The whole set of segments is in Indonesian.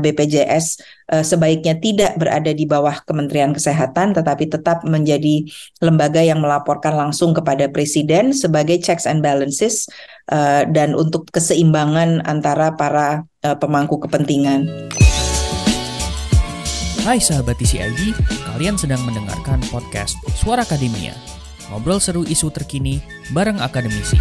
BPJS sebaiknya tidak berada di bawah Kementerian Kesehatan, tetapi tetap menjadi lembaga yang melaporkan langsung kepada Presiden sebagai checks and balances dan untuk keseimbangan antara para pemangku kepentingan. Hai sahabat TCID, kalian sedang mendengarkan podcast Suara Akademia. Ngobrol seru isu terkini bareng akademisi.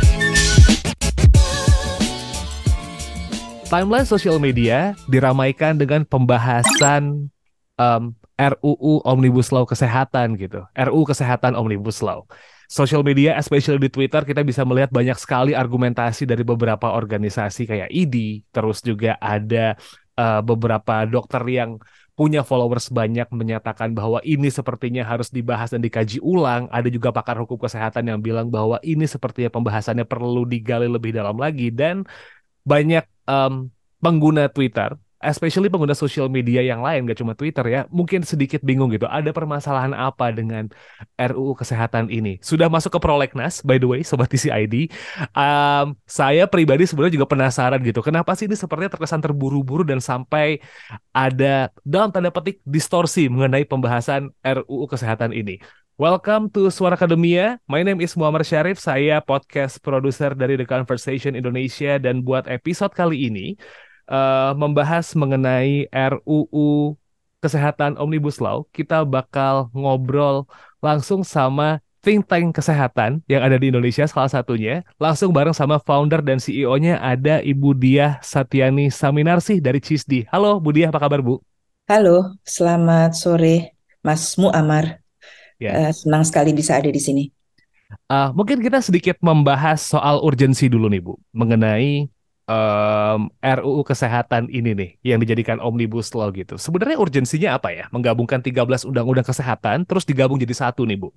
Timeline sosial media diramaikan dengan pembahasan RUU Omnibus Law Kesehatan gitu. RUU Kesehatan Omnibus Law. Social media, especially di Twitter, kita bisa melihat banyak sekali argumentasi dari beberapa organisasi kayak IDI. Terus juga ada beberapa dokter yang punya followers banyak menyatakan bahwa ini sepertinya harus dibahas dan dikaji ulang. Ada juga pakar hukum kesehatan yang bilang bahwa ini sepertinya pembahasannya perlu digali lebih dalam lagi. Dan banyak pengguna Twitter, especially pengguna sosial media yang lain, gak cuma Twitter ya, mungkin sedikit bingung gitu, ada permasalahan apa dengan RUU Kesehatan ini. Sudah masuk ke prolegnas, by the way, Sobat TCID. Saya pribadi sebenarnya juga penasaran gitu, kenapa sih ini sepertinya terkesan terburu-buru dan sampai ada, dalam tanda petik, distorsi mengenai pembahasan RUU Kesehatan ini. Welcome to Suara Akademia. My name is Muhammad Syarif. Saya podcast produser dari The Conversation Indonesia, dan buat episode kali ini membahas mengenai RUU Kesehatan Omnibus Law. Kita bakal ngobrol langsung sama think tank kesehatan yang ada di Indonesia, salah satunya langsung bareng sama founder dan CEO-nya, ada Ibu Diah Satyani Saminarsih dari CISDI. Halo Bu Diah, apa kabar Bu? Halo, selamat sore Mas Muammar. Ya. Senang sekali bisa ada di sini. Mungkin kita sedikit membahas soal urgensi dulu nih Bu, mengenai RUU Kesehatan ini nih, yang dijadikan Omnibus Law gitu. Sebenarnya urgensinya apa ya? Menggabungkan 13 undang-undang kesehatan, terus digabung jadi satu nih Bu.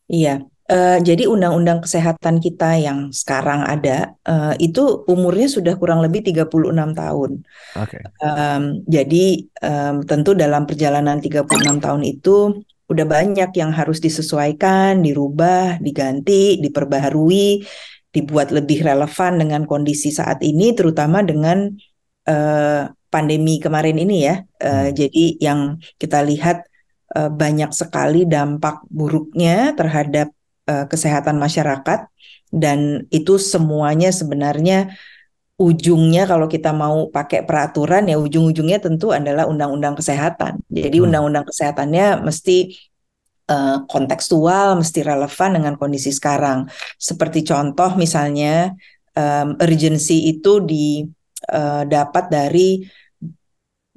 Iya, jadi undang-undang kesehatan kita yang sekarang ada, itu umurnya sudah kurang lebih 36 tahun. Oke. Jadi tentu dalam perjalanan 36 tahun itu udah banyak yang harus disesuaikan, dirubah, diganti, diperbaharui, dibuat lebih relevan dengan kondisi saat ini, terutama dengan pandemi kemarin ini ya. Jadi yang kita lihat banyak sekali dampak buruknya terhadap kesehatan masyarakat, dan itu semuanya sebenarnya ujungnya kalau kita mau pakai peraturan ya ujung-ujungnya tentu adalah undang-undang kesehatan. Jadi undang-undang kesehatannya mesti kontekstual, mesti relevan dengan kondisi sekarang. Seperti contoh misalnya urgensi itu didapat dari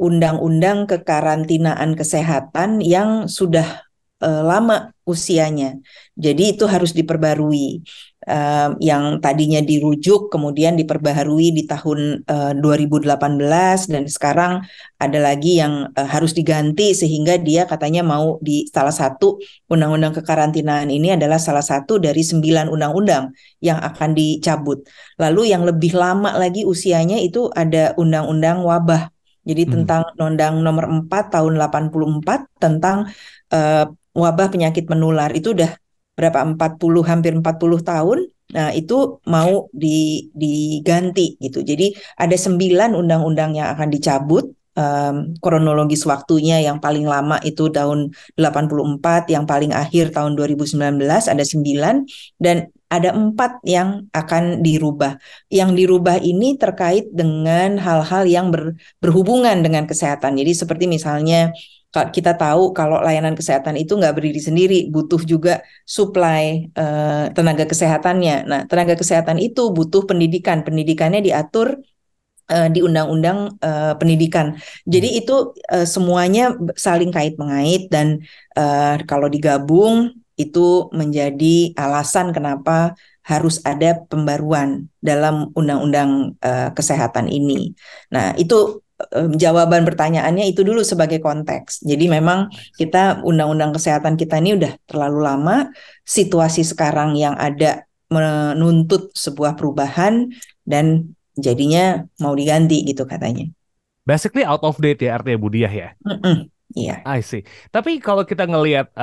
undang-undang kekarantinaan kesehatan yang sudah lama usianya. Jadi itu harus diperbarui. Yang tadinya dirujuk kemudian diperbaharui di tahun 2018, dan sekarang ada lagi yang harus diganti sehingga dia katanya mau di salah satu undang-undang kekarantinaan ini adalah salah satu dari 9 undang-undang yang akan dicabut. Lalu yang lebih lama lagi usianya itu ada undang-undang wabah. Jadi tentang Undang Nomor 4 tahun 84 tentang wabah penyakit menular, itu udah berapa, hampir 40 tahun. Nah itu mau diganti gitu. Jadi ada 9 undang-undang yang akan dicabut. Kronologis waktunya yang paling lama itu tahun 84, yang paling akhir tahun 2019 ada 9, dan ada 4 yang akan dirubah. Yang dirubah ini terkait dengan hal-hal yang berhubungan dengan kesehatan. Jadi seperti misalnya kita tahu kalau layanan kesehatan itu nggak berdiri sendiri, butuh juga suplai tenaga kesehatannya. Nah, tenaga kesehatan itu butuh pendidikan. Pendidikannya diatur di Undang-Undang Pendidikan. Jadi itu semuanya saling kait-mengait, dan kalau digabung itu menjadi alasan kenapa harus ada pembaruan dalam Undang-Undang Kesehatan ini. Nah, itu jawaban pertanyaannya itu dulu sebagai konteks. Jadi memang kita undang-undang kesehatan kita ini udah terlalu lama. Situasi sekarang yang ada menuntut sebuah perubahan, dan jadinya mau diganti gitu katanya. Basically out of date ya artinya Bu Diah ya? Iya. I see. Tapi kalau kita ngelihat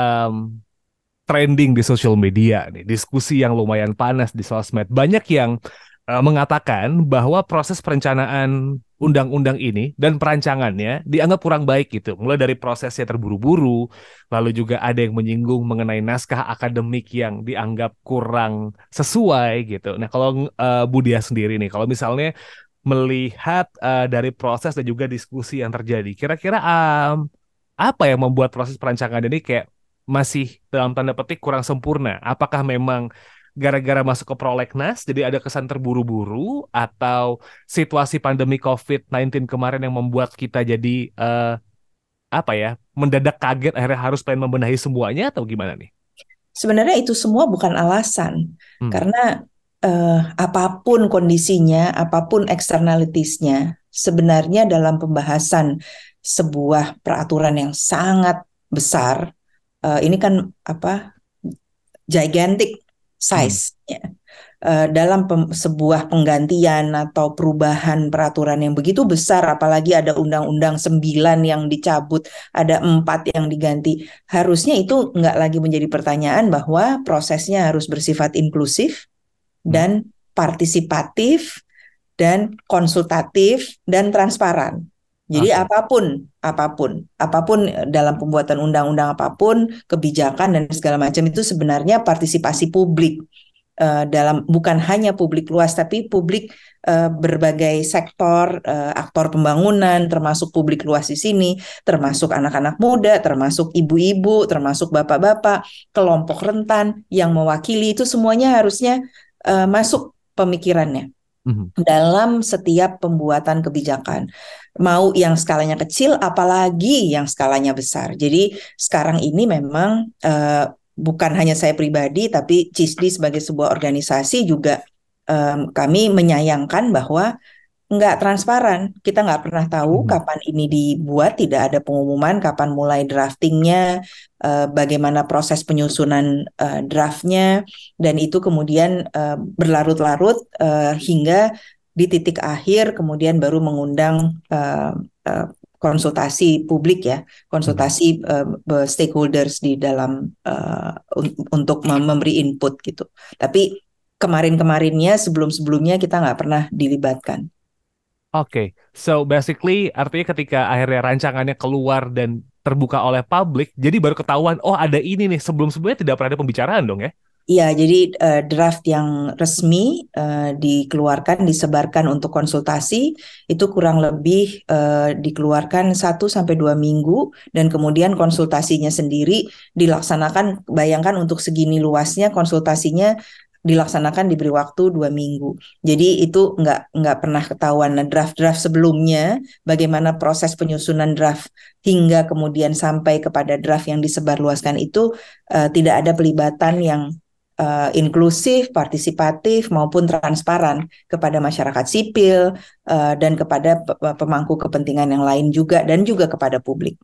trending di social media nih, diskusi yang lumayan panas di sosmed, banyak yang mengatakan bahwa proses perencanaan undang-undang ini dan perancangannya dianggap kurang baik gitu. Mulai dari prosesnya terburu-buru, lalu juga ada yang menyinggung mengenai naskah akademik yang dianggap kurang sesuai gitu. Nah, kalau Budia sendiri nih, kalau misalnya melihat dari proses dan juga diskusi yang terjadi, kira-kira apa yang membuat proses perancangan ini kayak masih dalam tanda petik kurang sempurna? Apakah memang gara-gara masuk ke prolegnas jadi ada kesan terburu-buru, atau situasi pandemi COVID-19 kemarin yang membuat kita jadi apa ya, mendadak kaget akhirnya harus pengen membenahi semuanya, atau gimana nih? Sebenarnya itu semua bukan alasan, Hmm. karena apapun kondisinya, apapun externalitiesnya, sebenarnya dalam pembahasan sebuah peraturan yang sangat besar, ini kan apa, gigantic Hmm. size-nya. Dalam sebuah penggantian atau perubahan peraturan yang begitu besar, apalagi ada undang-undang 9 yang dicabut, ada 4 yang diganti, harusnya itu nggak lagi menjadi pertanyaan bahwa prosesnya harus bersifat inklusif Hmm. dan partisipatif dan konsultatif dan transparan. Jadi Oke. apapun dalam pembuatan undang-undang, apapun kebijakan dan segala macam itu sebenarnya partisipasi publik, dalam bukan hanya publik luas tapi publik, berbagai sektor, aktor pembangunan, termasuk publik luas di sini, termasuk anak-anak muda, termasuk ibu-ibu, termasuk bapak-bapak, kelompok rentan yang mewakili, itu semuanya harusnya masuk pemikirannya Mhm. dalam setiap pembuatan kebijakan. Mau yang skalanya kecil, apalagi yang skalanya besar. Jadi sekarang ini memang bukan hanya saya pribadi, tapi CISDI sebagai sebuah organisasi juga, kami menyayangkan bahwa nggak transparan. Kita nggak pernah tahu Mhm. kapan ini dibuat, tidak ada pengumuman kapan mulai draftingnya, bagaimana proses penyusunan draftnya, dan itu kemudian berlarut-larut hingga di titik akhir kemudian baru mengundang konsultasi publik ya, Mhm. konsultasi stakeholders di dalam untuk memberi input gitu. Tapi kemarin-kemarinnya, sebelum-sebelumnya kita nggak pernah dilibatkan. Oke, so basically artinya ketika akhirnya rancangannya keluar dan terbuka oleh publik, jadi baru ketahuan, oh ada ini nih, sebelum-sebelumnya tidak pernah ada pembicaraan dong ya? Iya, jadi draft yang resmi dikeluarkan, disebarkan untuk konsultasi, itu kurang lebih dikeluarkan 1 sampai 2 minggu, dan kemudian konsultasinya sendiri dilaksanakan, bayangkan untuk segini luasnya konsultasinya dilaksanakan diberi waktu 2 minggu. Jadi itu nggak pernah ketahuan. Nah, draft-draft sebelumnya, bagaimana proses penyusunan draft hingga kemudian sampai kepada draft yang disebarluaskan itu tidak ada pelibatan yang inklusif, partisipatif maupun transparan kepada masyarakat sipil, dan kepada pemangku kepentingan yang lain juga, dan juga kepada publik.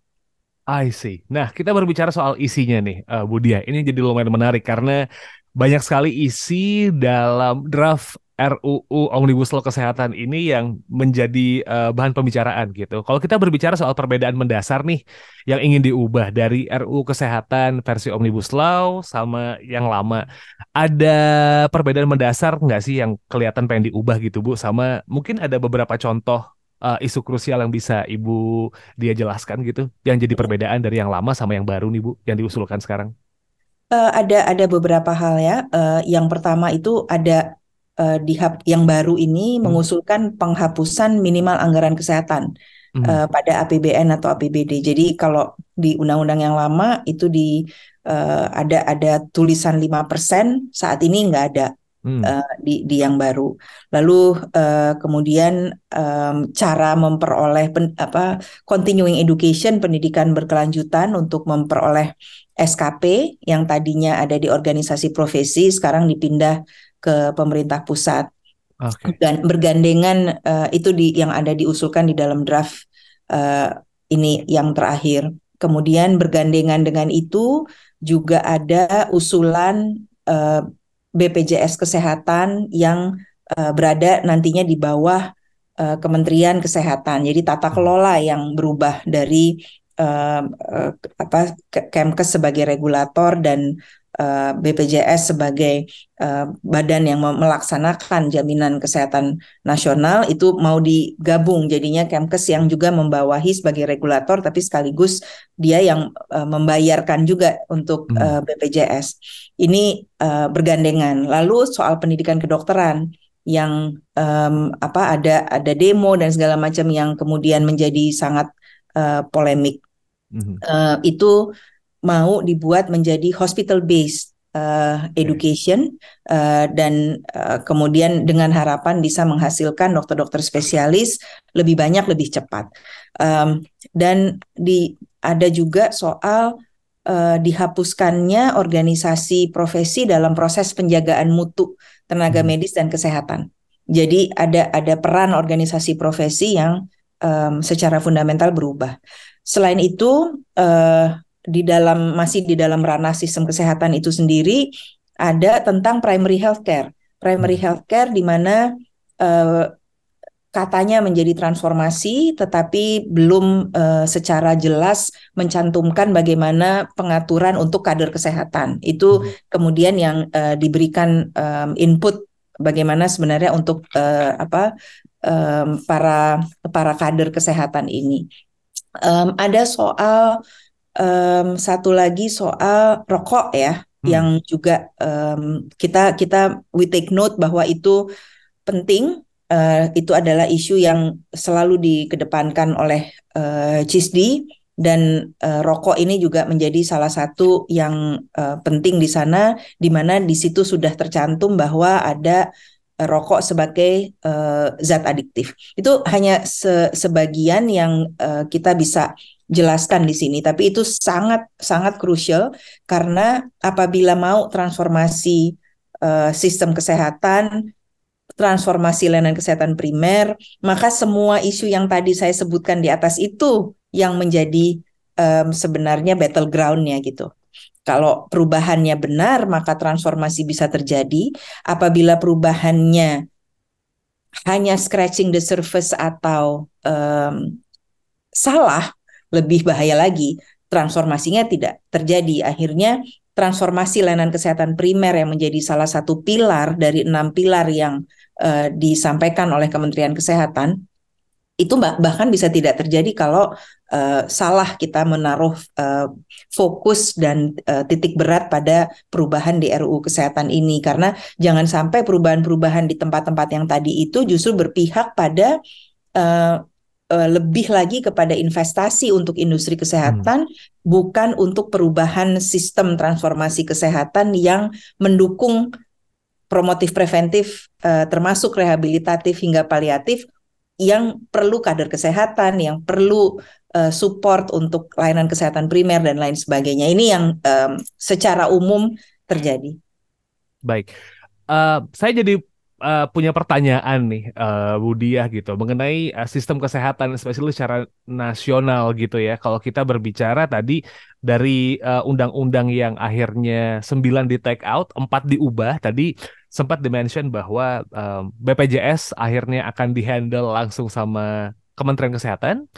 I see. Nah, kita berbicara soal isinya nih, Budia. Ini jadi lumayan menarik karena banyak sekali isi dalam draft RUU Omnibus Law Kesehatan ini yang menjadi bahan pembicaraan gitu. Kalau kita berbicara soal perbedaan mendasar nih yang ingin diubah dari RUU Kesehatan versi Omnibus Law sama yang lama, ada perbedaan mendasar nggak sih yang kelihatan pengen diubah gitu, Bu? Sama mungkin ada beberapa contoh isu krusial yang bisa Ibu dia jelaskan gitu, yang jadi perbedaan dari yang lama sama yang baru nih Bu, yang diusulkan sekarang. Ada beberapa hal ya. Yang pertama itu ada yang baru ini Hmm. mengusulkan penghapusan minimal anggaran kesehatan Hmm. pada APBN atau APBD. Jadi kalau di undang-undang yang lama itu ada tulisan 5%, saat ini nggak ada Hmm. di yang baru. Lalu kemudian cara memperoleh continuing education, pendidikan berkelanjutan untuk memperoleh SKP yang tadinya ada di organisasi profesi sekarang dipindah ke pemerintah pusat. Oke. Dan bergandengan, itu yang ada diusulkan di dalam draft ini yang terakhir. Kemudian bergandengan dengan itu juga ada usulan BPJS Kesehatan yang berada nantinya di bawah Kementerian Kesehatan. Jadi tata Hmm. kelola yang berubah dari Kemkes sebagai regulator dan BPJS sebagai badan yang melaksanakan jaminan kesehatan nasional itu mau digabung jadinya Kemkes yang juga membawahi sebagai regulator tapi sekaligus dia yang membayarkan juga untuk BPJS. Ini bergandengan. Lalu soal pendidikan kedokteran yang ada demo dan segala macam yang kemudian menjadi sangat polemik. Itu mau dibuat menjadi hospital based education dan kemudian dengan harapan bisa menghasilkan dokter-dokter spesialis lebih banyak lebih cepat. Dan ada juga soal dihapuskannya organisasi profesi dalam proses penjagaan mutu tenaga medis dan kesehatan. Jadi ada peran organisasi profesi yang secara fundamental berubah. Selain itu masih di dalam ranah sistem kesehatan itu sendiri ada tentang primary healthcare. Primary healthcare di mana katanya menjadi transformasi, tetapi belum secara jelas mencantumkan bagaimana pengaturan untuk kader kesehatan. Itu kemudian yang diberikan input bagaimana sebenarnya untuk para kader kesehatan ini. Ada soal satu lagi soal rokok ya, yang juga kita we take note bahwa itu penting. Itu adalah isu yang selalu dikedepankan oleh CISDI dan rokok ini juga menjadi salah satu yang penting di sana, di mana di situ sudah tercantum bahwa ada rokok sebagai zat adiktif. Itu hanya sebagian yang kita bisa jelaskan di sini, tapi itu sangat sangat krusial karena apabila mau transformasi sistem kesehatan, transformasi layanan kesehatan primer, maka semua isu yang tadi saya sebutkan di atas itu yang menjadi sebenarnya battleground-nya gitu. Kalau perubahannya benar, maka transformasi bisa terjadi. Apabila perubahannya hanya scratching the surface atau salah, lebih bahaya lagi, transformasinya tidak terjadi. Akhirnya transformasi layanan kesehatan primer yang menjadi salah satu pilar dari 6 pilar yang disampaikan oleh Kementerian Kesehatan, itu bahkan bisa tidak terjadi kalau salah kita menaruh fokus dan titik berat pada perubahan di RUU Kesehatan ini. Karena jangan sampai perubahan-perubahan di tempat-tempat yang tadi itu justru berpihak pada lebih lagi kepada investasi untuk industri kesehatan, bukan untuk perubahan sistem transformasi kesehatan yang mendukung promotif preventif, termasuk rehabilitatif hingga paliatif, yang perlu kader kesehatan, yang perlu support untuk layanan kesehatan primer dan lain sebagainya. Ini yang secara umum terjadi. Baik, saya jadi punya pertanyaan nih, Bu Diah gitu, mengenai sistem kesehatan, especially secara nasional gitu ya. Kalau kita berbicara tadi dari undang-undang yang akhirnya 9 di take out, 4 diubah, tadi sempat dimention bahwa BPJS akhirnya akan dihandle langsung sama Kementerian Kesehatan.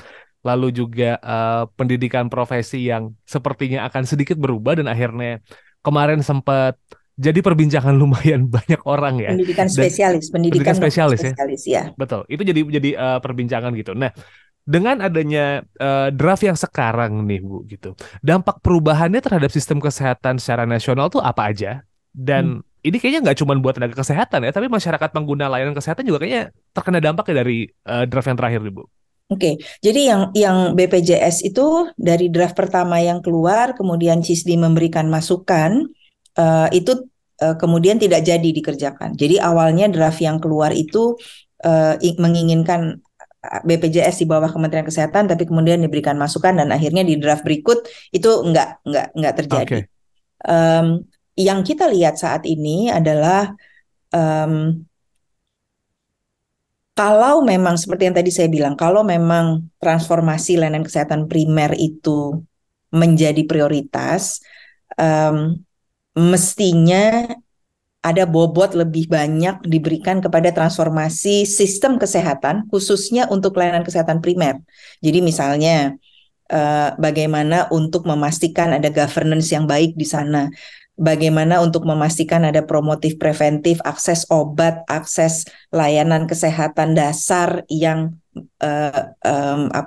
Lalu juga pendidikan profesi yang sepertinya akan sedikit berubah dan akhirnya kemarin sempat jadi perbincangan lumayan banyak orang ya. Pendidikan spesialis, pendidikan spesialis ya. Betul. Itu jadi perbincangan gitu. Nah, dengan adanya draft yang sekarang nih Bu gitu, dampak perubahannya terhadap sistem kesehatan secara nasional tuh apa aja? Dan ini kayaknya nggak cuma buat tenaga kesehatan ya, tapi masyarakat pengguna layanan kesehatan juga kayaknya terkena dampaknya dari draft yang terakhir nih Bu. Oke, jadi yang BPJS itu dari draft pertama yang keluar, kemudian CISDI memberikan masukan, itu kemudian tidak jadi dikerjakan. Jadi awalnya draft yang keluar itu menginginkan BPJS di bawah Kementerian Kesehatan, tapi kemudian diberikan masukan dan akhirnya di draft berikut itu nggak terjadi. Yang kita lihat saat ini adalah kalau memang seperti yang tadi saya bilang, kalau memang transformasi layanan kesehatan primer itu menjadi prioritas, mestinya ada bobot lebih banyak diberikan kepada transformasi sistem kesehatan, khususnya untuk layanan kesehatan primer. Jadi misalnya bagaimana untuk memastikan ada governance yang baik di sana. bagaimana untuk memastikan ada promotif preventif, akses obat, akses layanan kesehatan dasar yang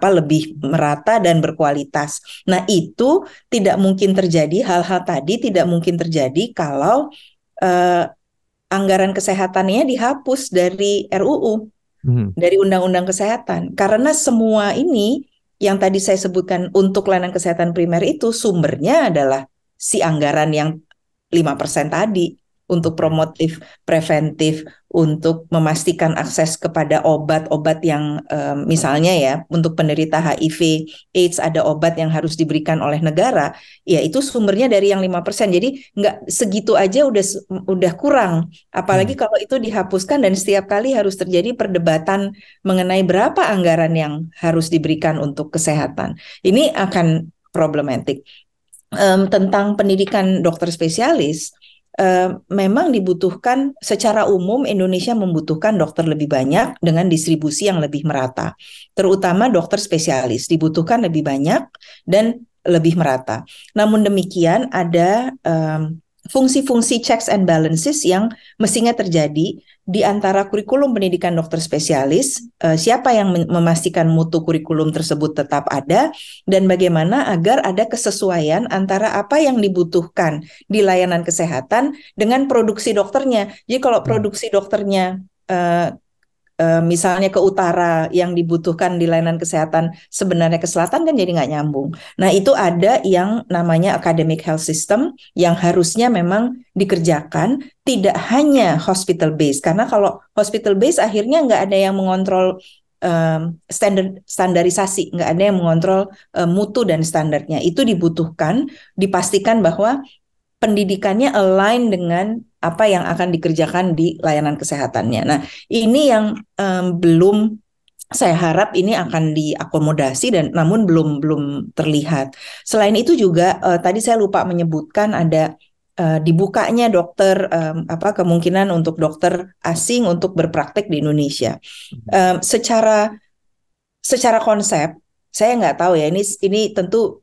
lebih merata dan berkualitas. Nah, itu tidak mungkin terjadi, hal-hal tadi tidak mungkin terjadi kalau anggaran kesehatannya dihapus dari RUU, dari Undang-Undang Kesehatan. Karena semua ini yang tadi saya sebutkan untuk layanan kesehatan primer itu sumbernya adalah si anggaran yang 5% tadi untuk promotif, preventif, untuk memastikan akses kepada obat-obat yang misalnya ya untuk penderita HIV, AIDS ada obat yang harus diberikan oleh negara, ya itu sumbernya dari yang 5%. Jadi nggak segitu aja udah kurang. Apalagi kalau itu dihapuskan dan setiap kali harus terjadi perdebatan mengenai berapa anggaran yang harus diberikan untuk kesehatan. Ini akan problematik. Tentang pendidikan dokter spesialis, memang dibutuhkan secara umum Indonesia membutuhkan dokter lebih banyak dengan distribusi yang lebih merata. Terutama dokter spesialis dibutuhkan lebih banyak dan lebih merata. Namun demikian ada fungsi-fungsi checks and balances yang mestinya terjadi di antara kurikulum pendidikan dokter spesialis, siapa yang memastikan mutu kurikulum tersebut tetap ada, dan bagaimana agar ada kesesuaian antara apa yang dibutuhkan di layanan kesehatan dengan produksi dokternya. Jadi kalau produksi dokternya misalnya ke utara yang dibutuhkan di layanan kesehatan sebenarnya ke selatan kan jadi nggak nyambung. Nah itu ada yang namanya academic health system yang harusnya memang dikerjakan tidak hanya hospital based, karena kalau hospital based akhirnya nggak ada yang mengontrol standarisasi, nggak ada yang mengontrol mutu dan standarnya. Itu dibutuhkan, dipastikan bahwa pendidikannya align dengan apa yang akan dikerjakan di layanan kesehatannya. Nah, ini yang belum, saya harap ini akan diakomodasi dan namun belum terlihat. Selain itu juga tadi saya lupa menyebutkan ada dibukanya dokter kemungkinan untuk dokter asing untuk berpraktek di Indonesia. Secara konsep saya nggak tahu ya, ini tentu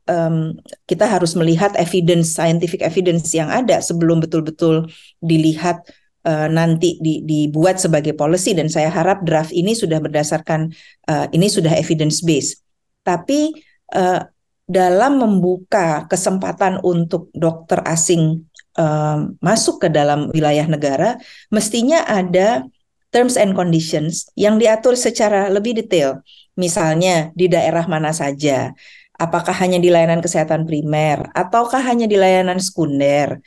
kita harus melihat scientific evidence yang ada sebelum betul-betul dilihat nanti dibuat sebagai policy, dan saya harap draft ini sudah berdasarkan ini sudah evidence based. Tapi dalam membuka kesempatan untuk dokter asing masuk ke dalam wilayah negara, mestinya ada terms and conditions yang diatur secara lebih detail. Misalnya di daerah mana saja, apakah hanya di layanan kesehatan primer, ataukah hanya di layanan sekunder,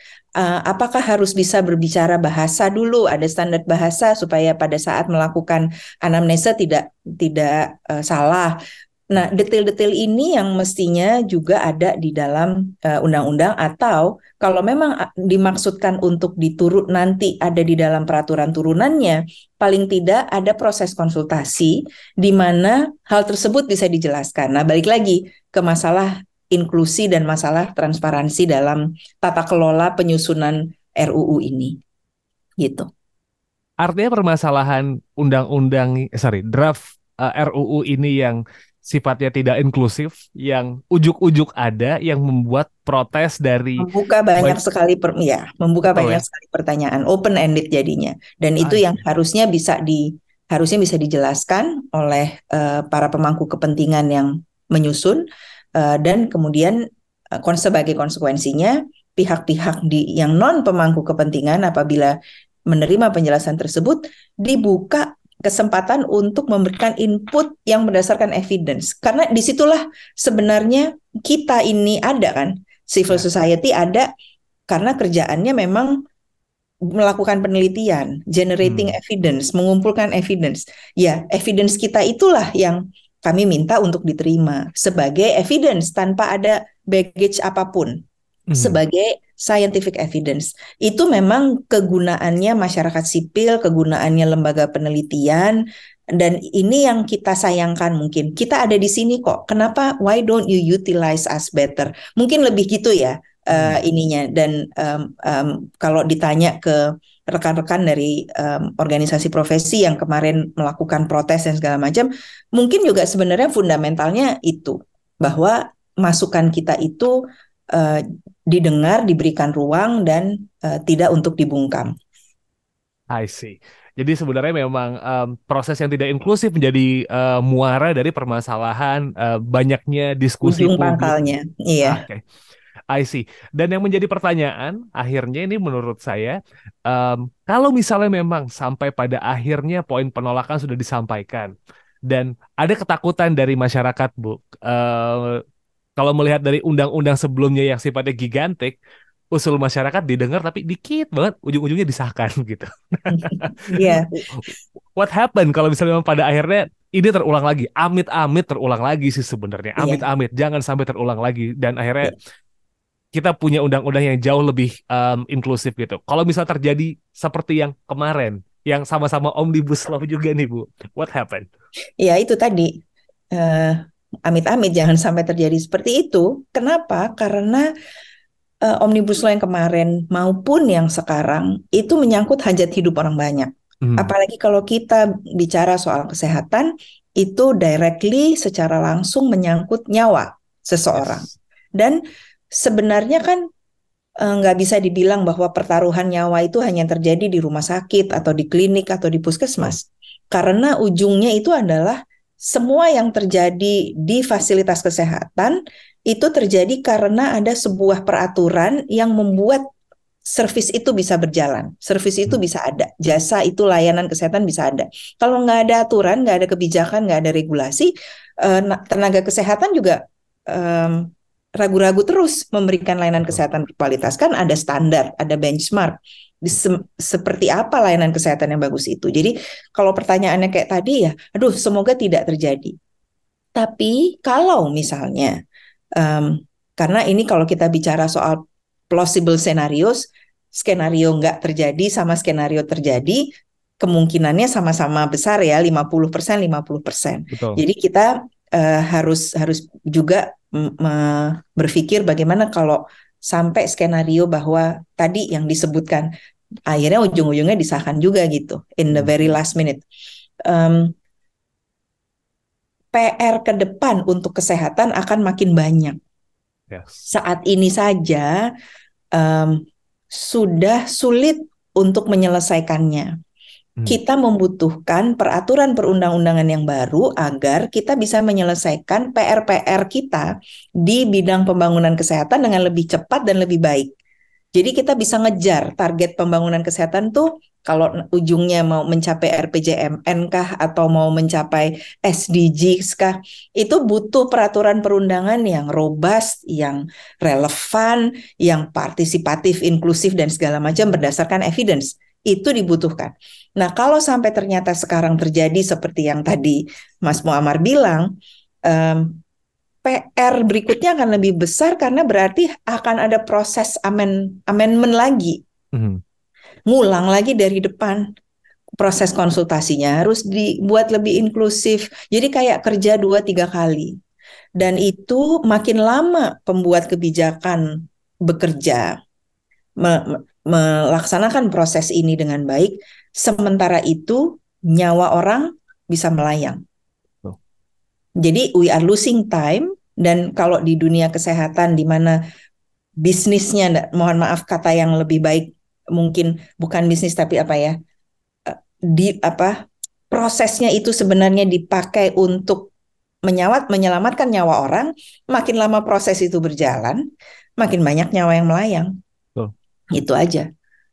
apakah harus bisa berbicara bahasa dulu, ada standar bahasa supaya pada saat melakukan anamnesa tidak salah. Nah, detail-detail ini yang mestinya juga ada di dalam undang-undang, atau kalau memang dimaksudkan untuk diturut nanti ada di dalam peraturan turunannya, paling tidak ada proses konsultasi di mana hal tersebut bisa dijelaskan. Nah, balik lagi ke masalah inklusi dan masalah transparansi dalam tata kelola penyusunan RUU ini. Gitu. Artinya permasalahan draft RUU ini yang sifatnya tidak inklusif, yang ujuk-ujuk ada, yang membuat protes dari membuka banyak sekali pertanyaan, open ended jadinya, dan itu yang harusnya bisa dijelaskan oleh para pemangku kepentingan yang menyusun, dan kemudian sebagai konsekuensinya pihak-pihak yang non pemangku kepentingan apabila menerima penjelasan tersebut dibuka kesempatan untuk memberikan input yang berdasarkan evidence. Karena disitulah sebenarnya kita ini ada kan, civil society ada karena kerjaannya memang melakukan penelitian, generating evidence, mengumpulkan evidence. Ya, evidence kita itulah yang kami minta untuk diterima sebagai evidence tanpa ada baggage apapun. Sebagai scientific evidence. Itu memang kegunaannya masyarakat sipil, kegunaannya lembaga penelitian, dan ini yang kita sayangkan mungkin. Kita ada di sini kok, kenapa, why don't you utilize us better? Mungkin lebih gitu ya ininya. Dan kalau ditanya ke rekan-rekan dari organisasi profesi yang kemarin melakukan protes dan segala macam, mungkin juga sebenarnya fundamentalnya itu, bahwa masukan kita itu didengar, diberikan ruang, dan tidak untuk dibungkam. I see. Jadi sebenarnya memang proses yang tidak inklusif menjadi muara dari permasalahan banyaknya diskusi Ujung publik. pangkalnya, iya. Oke, I see. Dan yang menjadi pertanyaan akhirnya ini menurut saya, kalau misalnya memang sampai pada akhirnya poin penolakan sudah disampaikan dan ada ketakutan dari masyarakat, Bu, kalau melihat dari undang-undang sebelumnya yang sifatnya gigantik, usul masyarakat didengar tapi dikit banget ujung-ujungnya disahkan gitu. Iya, What happened kalau misalnya memang pada akhirnya ini terulang lagi, amit-amit terulang lagi sih sebenarnya, iya, amit-amit jangan sampai terulang lagi dan akhirnya iya. kita punya undang-undang yang jauh lebih inklusif gitu. Kalau misal terjadi seperti yang kemarin, yang sama-sama omnibus law juga nih Bu, what happened? Ya itu tadi, eh, amit-amit jangan sampai terjadi seperti itu. Kenapa? Karena Omnibus Law yang kemarin maupun yang sekarang itu menyangkut hajat hidup orang banyak. Hmm, Apalagi kalau kita bicara soal kesehatan, itu directly secara langsung menyangkut nyawa seseorang. yes. Dan sebenarnya kan nggak bisa dibilang bahwa pertaruhan nyawa itu hanya terjadi di rumah sakit atau di klinik atau di Betul. puskesmas. Karena ujungnya itu adalah semua yang terjadi di fasilitas kesehatan itu terjadi karena ada sebuah peraturan yang membuat servis itu bisa berjalan, servis itu Hmm, bisa ada, jasa itu layanan kesehatan bisa ada. Kalau nggak ada aturan, nggak ada kebijakan, nggak ada regulasi, tenaga kesehatan juga em, ragu-ragu terus memberikan layanan betul. kesehatan berkualitas. Kan ada standar, ada benchmark. Seperti apa layanan kesehatan yang bagus itu. Jadi kalau pertanyaannya kayak tadi ya, aduh semoga tidak terjadi. Tapi kalau misalnya, em, karena ini kalau kita bicara soal plausible scenarios, skenario nggak terjadi sama skenario terjadi, kemungkinannya sama-sama besar ya, 50%, 50%. Betul. Jadi kita harus harus juga berpikir bagaimana kalau sampai skenario bahwa tadi yang disebutkan, akhirnya ujung-ujungnya disahkan juga gitu, in the Hmm, very last minute. Em, PR ke depan untuk kesehatan akan makin banyak. yes. Saat ini saja em, sudah sulit untuk menyelesaikannya. Hmm, Kita membutuhkan peraturan perundang-undangan yang baru agar kita bisa menyelesaikan PR-PR kita di bidang pembangunan kesehatan dengan lebih cepat dan lebih baik. Jadi kita bisa ngejar target pembangunan kesehatan tuh kalau ujungnya mau mencapai RPJMN kah atau mau mencapai SDGs kah, itu butuh peraturan perundangan yang robust, yang relevan, yang partisipatif, inklusif dan segala macam berdasarkan evidence. Itu dibutuhkan. Nah, kalau sampai ternyata sekarang terjadi seperti yang tadi Mas Muammar bilang, PR berikutnya akan lebih besar karena berarti akan ada proses amendment lagi, hmm, ngulang lagi dari depan. Proses konsultasinya harus dibuat lebih inklusif. Jadi kayak kerja 2-3 kali. Dan itu makin lama pembuat kebijakan bekerja, melaksanakan proses ini dengan baik. Sementara itu nyawa orang bisa melayang. betul. Jadi we are losing time. Dan kalau di dunia kesehatan di mana bisnisnya, mohon maaf kata yang lebih baik, mungkin bukan bisnis tapi apa ya, di apa prosesnya itu sebenarnya dipakai untuk menyelamatkan nyawa orang, makin lama proses itu berjalan, makin banyak nyawa yang melayang. Betul. Itu aja.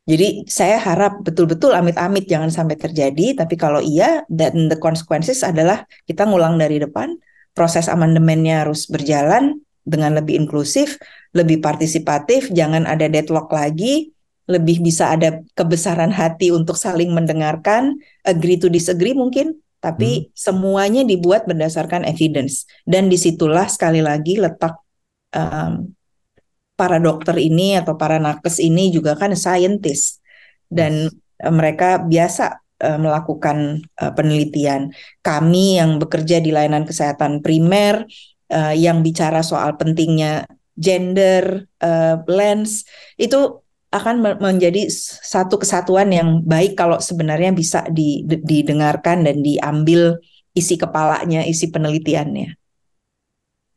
Jadi saya harap betul-betul amit-amit jangan sampai terjadi, tapi kalau iya, dan the consequences adalah kita ngulang dari depan, proses amandemennya harus berjalan dengan lebih inklusif, lebih partisipatif, jangan ada deadlock lagi, lebih bisa ada kebesaran hati untuk saling mendengarkan, agree to disagree mungkin, Hmm, tapi semuanya dibuat berdasarkan evidence. Dan disitulah sekali lagi letak um, para dokter ini atau para nakes ini juga kan scientist dan yes. mereka biasa melakukan penelitian. Kami yang bekerja di layanan kesehatan primer yang bicara soal pentingnya gender lens itu akan menjadi satu kesatuan yang baik kalau sebenarnya bisa didengarkan dan diambil isi kepalanya, isi penelitiannya.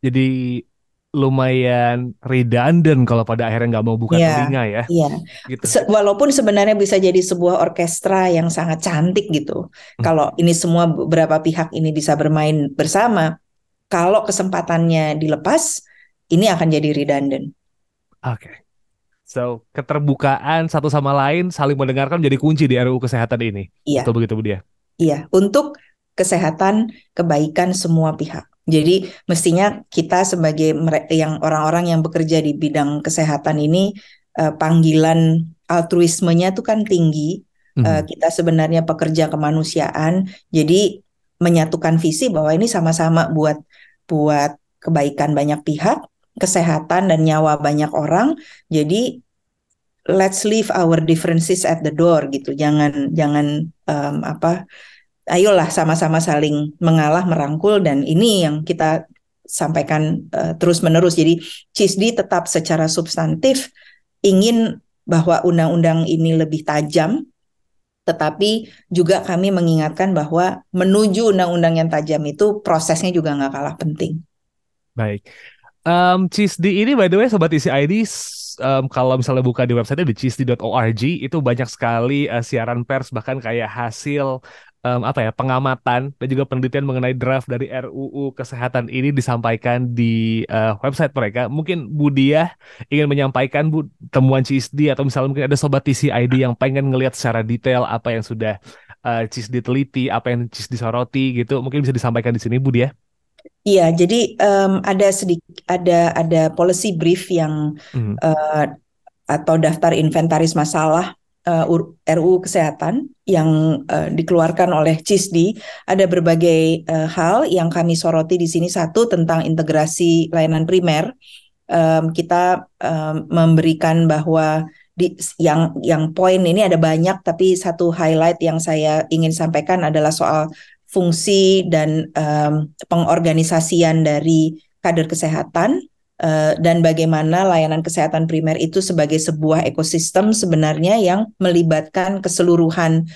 Jadi lumayan redundant kalau pada akhirnya nggak mau buka Iya, telinga ya, iya. gitu. Walaupun sebenarnya bisa jadi sebuah orkestra yang sangat cantik gitu. Hmm, Kalau ini semua beberapa pihak ini bisa bermain bersama, kalau kesempatannya dilepas, ini akan jadi redundant. Oke. So, keterbukaan satu sama lain, saling mendengarkan menjadi kunci di RUU Kesehatan ini. Betul Iya, begitu, Bu Dia? iya. Untuk kesehatan, kebaikan semua pihak. Jadi mestinya kita sebagai yang orang-orang yang bekerja di bidang kesehatan ini panggilan altruismenya itu kan tinggi. Mhm. Kita sebenarnya pekerja kemanusiaan. Jadi menyatukan visi bahwa ini sama-sama buat buat kebaikan banyak pihak, kesehatan dan nyawa banyak orang. Jadi let's leave our differences at the door gitu. Jangan jangan ayolah sama-sama saling mengalah merangkul dan ini yang kita sampaikan terus-menerus. Jadi CISD tetap secara substantif ingin bahwa undang-undang ini lebih tajam, tetapi juga kami mengingatkan bahwa menuju undang-undang yang tajam itu prosesnya juga nggak kalah penting. Baik. CISD ini by the way Sobat Isi ID, kalau misalnya buka di website di cisdi.org itu banyak sekali siaran pers, bahkan kayak hasil pengamatan dan juga penelitian mengenai draft dari RUU Kesehatan ini disampaikan di website mereka. Mungkin Bu Diah ingin menyampaikan Bu temuan CISD, atau misalnya mungkin ada Sobat Isi ID yang pengen ngelihat secara detail apa yang sudah CISD teliti, apa yang CISD soroti gitu, mungkin bisa disampaikan di sini Bu Diah. Iya, jadi ada policy brief yang Mhm. uh, atau daftar inventaris masalah RUU Kesehatan yang dikeluarkan oleh CISDI. Ada berbagai hal yang kami soroti di sini. Satu, tentang integrasi layanan primer. Kita memberikan bahwa yang poin ini ada banyak, tapi satu highlight yang saya ingin sampaikan adalah soal fungsi dan pengorganisasian dari kader kesehatan dan bagaimana layanan kesehatan primer itu sebagai sebuah ekosistem sebenarnya yang melibatkan keseluruhan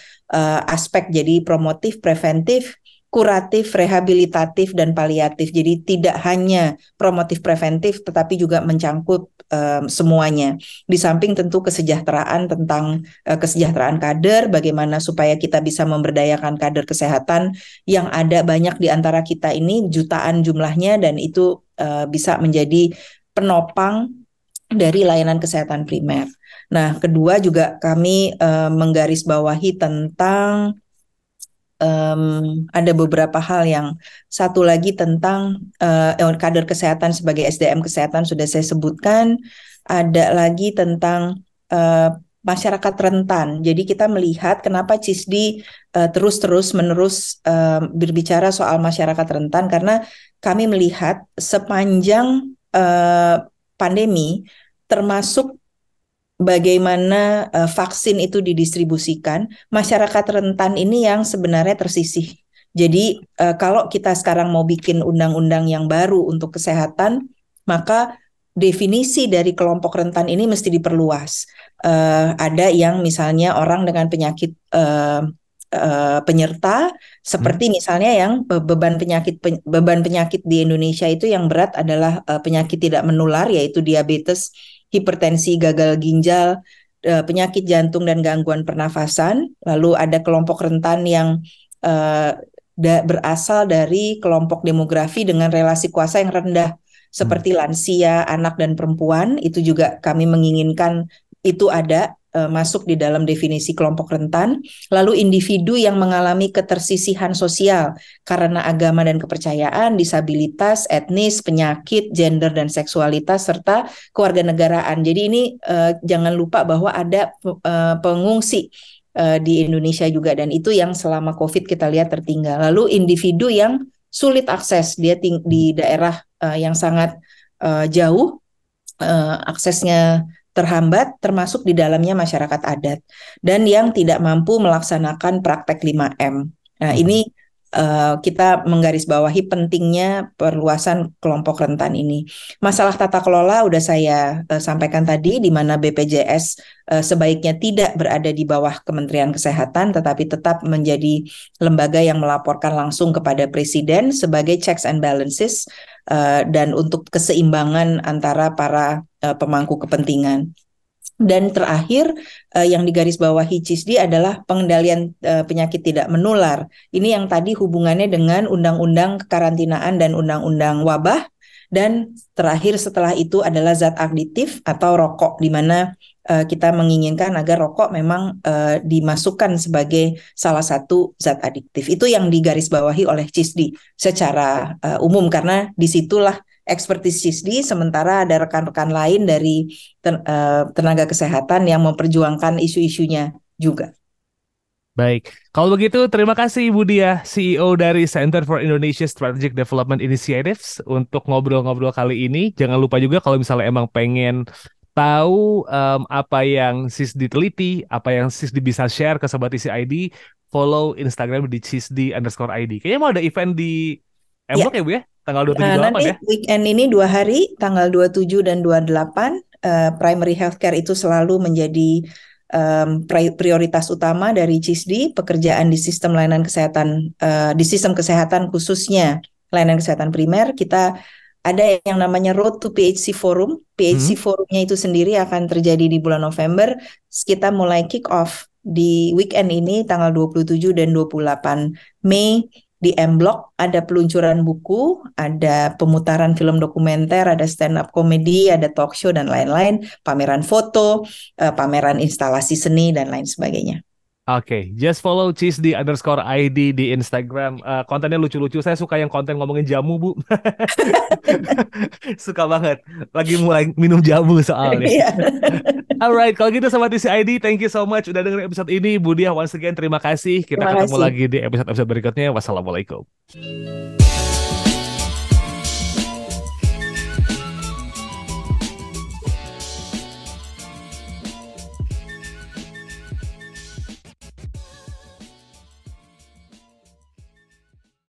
aspek, jadi promotif, preventif, kuratif, rehabilitatif, dan paliatif. Jadi tidak hanya promotif preventif, tetapi juga mencangkup semuanya. Di samping tentu kesejahteraan, tentang kesejahteraan kader, bagaimana supaya kita bisa memberdayakan kader kesehatan yang ada banyak di antara kita ini, jutaan jumlahnya, dan itu bisa menjadi penopang dari layanan kesehatan primer. Nah, kedua juga kami menggarisbawahi tentang ada beberapa hal, yang satu lagi tentang kader kesehatan sebagai SDM kesehatan sudah saya sebutkan. Ada lagi tentang masyarakat rentan. Jadi kita melihat kenapa CISDI terus-menerus berbicara soal masyarakat rentan, karena kami melihat sepanjang pandemi, termasuk bagaimana vaksin itu didistribusikan, masyarakat rentan ini yang sebenarnya tersisih. Jadi kalau kita sekarang mau bikin undang-undang yang baru untuk kesehatan, maka definisi dari kelompok rentan ini mesti diperluas. Ada yang misalnya orang dengan penyakit penyerta, seperti misalnya yang beban penyakit di Indonesia itu yang berat adalah penyakit tidak menular, yaitu diabetes, hipertensi, gagal ginjal, penyakit jantung dan gangguan pernafasan. Lalu ada kelompok rentan yang berasal dari kelompok demografi dengan relasi kuasa yang rendah, seperti lansia, anak dan perempuan. Itu juga kami menginginkan itu ada masuk di dalam definisi kelompok rentan. Lalu individu yang mengalami ketersisihan sosial karena agama dan kepercayaan, disabilitas, etnis, penyakit, gender dan seksualitas, serta kewarganegaraan. Jadi ini jangan lupa bahwa ada pengungsi di Indonesia juga, dan itu yang selama COVID kita lihat tertinggal. Lalu individu yang sulit akses, dia di daerah yang sangat jauh, aksesnya terhambat, termasuk di dalamnya masyarakat adat, dan yang tidak mampu melaksanakan praktek 5M. Nah, ini kita menggarisbawahi pentingnya perluasan kelompok rentan ini. Masalah tata kelola udah saya sampaikan tadi, di mana BPJS sebaiknya tidak berada di bawah Kementerian Kesehatan, tetapi tetap menjadi lembaga yang melaporkan langsung kepada Presiden sebagai checks and balances dan untuk keseimbangan antara para pemangku kepentingan. Dan terakhir yang digarisbawahi CISDI adalah pengendalian penyakit tidak menular. Ini yang tadi hubungannya dengan Undang-Undang Kekarantinaan dan Undang-Undang Wabah. Dan terakhir setelah itu adalah zat aditif atau rokok, di mana kita menginginkan agar rokok memang dimasukkan sebagai salah satu zat adiktif. Itu yang digarisbawahi oleh CISDI secara umum, karena disitulah ekspertis CISDI, sementara ada rekan-rekan lain dari tenaga kesehatan yang memperjuangkan isu-isunya juga. Baik, kalau begitu terima kasih Ibu Diah, CEO dari Center for Indonesia Strategic Development Initiatives untuk ngobrol-ngobrol kali ini. Jangan lupa juga kalau misalnya emang pengen tahu apa yang CISDI teliti, apa yang CISDI bisa share ke Sobat Isi ID, follow Instagram di CISDI_ID. Kayaknya mau ada event di M-Block ya Bu ya? Tanggal 27-28 nanti ya? weekend ini 2 hari, tanggal 27 dan 28, primary healthcare itu selalu menjadi prioritas utama dari CISDI. Pekerjaan di sistem layanan kesehatan, di sistem kesehatan khususnya layanan kesehatan primer, kita ada yang namanya Road to PHC Forum. PHC Forumnya itu sendiri akan terjadi di bulan November. Kita mulai kick off di weekend ini tanggal 27 dan 28 Mei. Di M-Block ada peluncuran buku, ada pemutaran film dokumenter, ada stand-up comedy, ada talk show, dan lain-lain, pameran foto, pameran instalasi seni, dan lain sebagainya. Oke, just follow CISDI_ID di Instagram. Kontennya lucu-lucu. Saya suka yang konten ngomongin jamu, Bu. Suka banget. Lagi mulai minum jamu soalnya. Alright, kalau gitu Sobat Isi ID, thank you so much udah dengerin episode ini. Bu Diah, once again terima kasih. Kita ketemu lagi di episode-episode berikutnya. Wassalamualaikum.